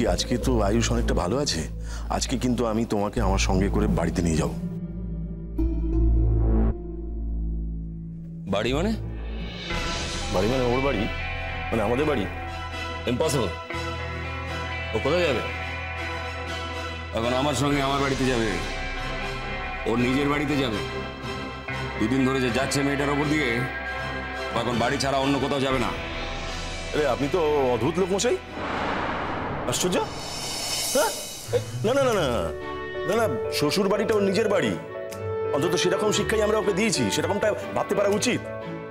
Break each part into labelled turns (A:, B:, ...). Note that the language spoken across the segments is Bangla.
A: বলছি আজকে তো আয়ুষ অনেকটা ভালো আছে, আজকে কিন্তু আমি তোমাকে আমার সঙ্গে করে বাড়িতে নিয়ে যাব।
B: বাড়ি মানে?
A: বাড়ি মানে ওর বাড়ি, মানে আমাদের বাড়ি?
B: ইম্পসিবল। ও কোথায় যাবে? এখন আমার সঙ্গে আমার বাড়িতে যাবে, ওর নিজের বাড়িতে যাবে। দুদিন ধরে যে যাচ্ছে মেয়েটার ওপর দিয়ে, এখন বাড়ি ছাড়া অন্য কোথাও যাবে না।
A: আরে আপনি তো অদ্ভুত লোক মশাই, আশ্চর্য। হ্যাঁ, না না না না না না, শ্বশুর বাড়িটা ওর নিজের বাড়ি, অন্তত সেরকম শিক্ষাই আমরা ওকে দিয়েছি, সেরকমটা ভাবতে পারা উচিত।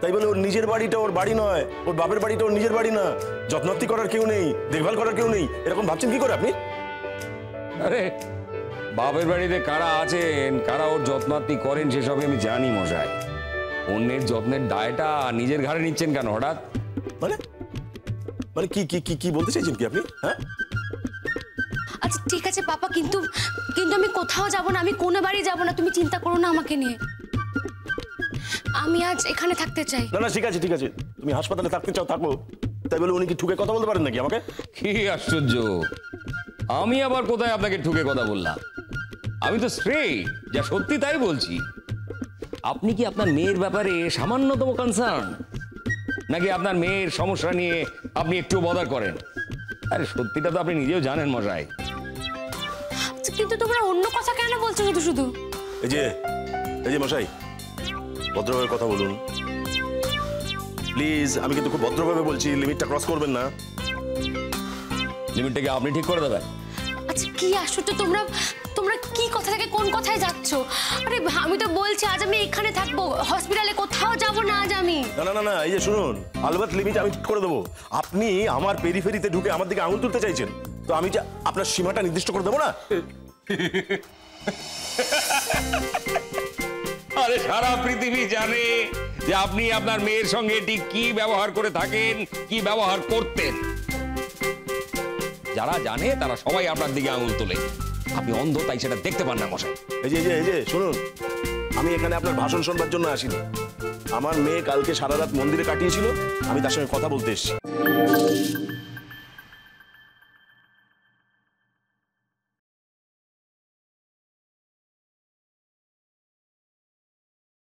A: তাই বলে ওর নিজের বাড়িটা ওর বাড়ি নয়, ওর বাপের বাড়িটা ওর নিজের বাড়ি না, যত্নার্থী করার কেউ নেই, দেখভাল করার কেউ নেই, এরকম ভাবছেন কি করে আপনি?
B: আরে বাপের বাড়িতে কারা আছেন, কারা ওর যত্নার্থী করেন সেসবই আমি জানি মশাই। অন্যের যত্নের দায়টা নিজের ঘাড়ে নিচ্ছেন কেন হঠাৎ?
A: মানে মানে কি কি কি কি বলতে চাইছেন কি আপনি? হ্যাঁ
C: আচ্ছা ঠিক আছে পাপা, কিন্তু কিন্তু আমি কোথাও যাব না, আমি কোনো বাড়ি যাব না, তুমি চিন্তা করো না আমাকে নিয়ে। আমি আজ এখানে থাকতে চাই।
A: না না ঠিক আছে ঠিক আছে, তুমি হাসপাতালে থাকতে চাও থাকো, তাই বলে উনি কি ঠুকে কথা বলতে পারেন নাকি আমাকে?
B: কি আশ্চর্য, আমি আবার কোথায় আপনাকে ঠুকে কথা বললাম? আমি তো স্ট্রেট, যা সত্যি তাই বলছি। আপনি কি আপনার মেয়ের ব্যাপারে সামান্যতম কনসার্ন, নাকি আপনার মেয়ের সমস্যা নিয়ে আপনি একটু বদার করেন? আরে সত্যিটা তো আপনি নিজেও জানেন মশাই।
C: আচ্ছা, কিন্তু তোমরা অন্য কথা কেন বলছো শুধু শুধু?
A: এই যে মশাই, ভদ্রভাবে কথা বলুন প্লিজ। আমি কিন্তু খুব ভদ্রভাবে বলছি, লিমিটটা ক্রস করবেন না।
B: লিমিটটাকে আপনি ঠিক করে দেবেন।
C: আচ্ছা কি আশ্চর্য, তোমরা তোমরা কি কথা থেকে কোন কথায় যাচ্ছ? আরে আমি তো বলছি আজ আমি এখানে থাকবো, হসপিটালে কোথাও যাব না আজ আমি।
A: না না না না, এই যে শুনুন, আলবাত লিমিট আমি ঠিক করে দেবো। আপনি আমার পেরিফেরিতে ঢুকে আমার দিকে আঙুল তুলতে চাইছেন, তো আমি যে আপনার সীমাটা নির্দিষ্ট করে দেবো না?
B: আরে সারা পৃথিবী জানে যে আপনি আপনার মেয়ের সঙ্গে ঠিক কি ব্যবহার করে থাকেন, কি ব্যবহার করতেন। যারা জানে তারা সবাই আপনার দিকে আঙুল তোলে, আপনি অন্ধ তাই সেটা দেখতে পান না মশাই।
A: এই যে শুনুন, আমি এখানে আপনার ভাষণ শোনবার জন্য আসিনি। আমার মেয়ে কালকে সারা রাত মন্দিরে কাটিয়েছিল, আমি তার সঙ্গে কথা বলতে এসেছি।